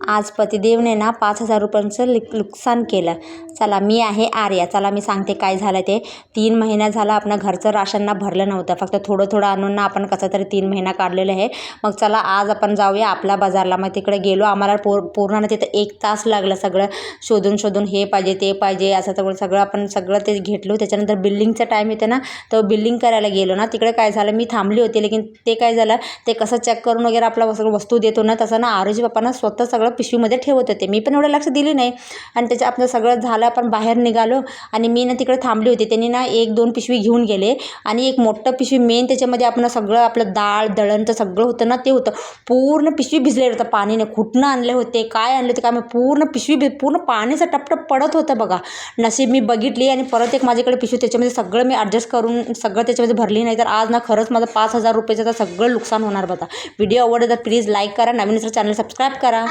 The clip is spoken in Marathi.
आज पतिदेवने ना 5,000 रुपयांचं नुकसान केलं. चला मी आहे आर्या. चला मी सांगते काय झालं ते. 3 महिना झाला आपलं घरचं राशन ना भरलं नव्हतं. फक्त थोडं थोडं आणून ना आपण कसं तरी 3 महिना काढलेलं आहे. मग चला आज आपण जाऊया आपल्या बाजारला. मग तिकडे गेलो. आम्हाला पूर्ण ना तिथं 1 तास लागला सगळं शोधून हे पाहिजे ते पाहिजे असं सगळं आपण सगळं ते घेतलो. त्याच्यानंतर बिल्लिंगचा टाईम येते ना, तर बिल्लिंग करायला गेलो ना, तिकडे काय झालं मी थांबली होती. लेकिन ते काय झालं, ते कसं चेक करून वगैरे आपलं सगळं वस्तू देतो ना, तसं ना आरोजी पप्पांना स्वतः सगळं पिशवीमध्ये ठेवत होते. मी पण एवढं लक्ष दिली नाही. आणि त्याच्या आपलं सगळं झालं. आपण बाहेर निघालो आणि मी ना तिकडे थांबली होती. त्यांनी ना 1-2 पिशवी घेऊन गेले आणि एक मोठं पिशवी मेन त्याच्यामध्ये आपण सगळं आपलं डाळ दळणचं सगळं होतं ना, ते होतं. पूर्ण पिशवी भिजलेलं होतं पाणीने. कुठनं आणले होते, काय आणले होते काय माहिती, पूर्ण पिशवी पूर्ण पाणीचं टपटप पडत होतं बघा. नशीब मी बघितली आणि परत एक माझ्याकडे पिशवी त्याच्यामध्ये सगळं मी ॲडजस्ट करून सगळं त्याच्यामध्ये भरली. नाही तर आज ना खरंच माझं 5,000 रुपयाचं तर सगळं नुकसान होणार बघा. व्हिडिओ आवडला तर प्लीज लाईक करा. नवीन चॅनल सबस्क्राईब करा.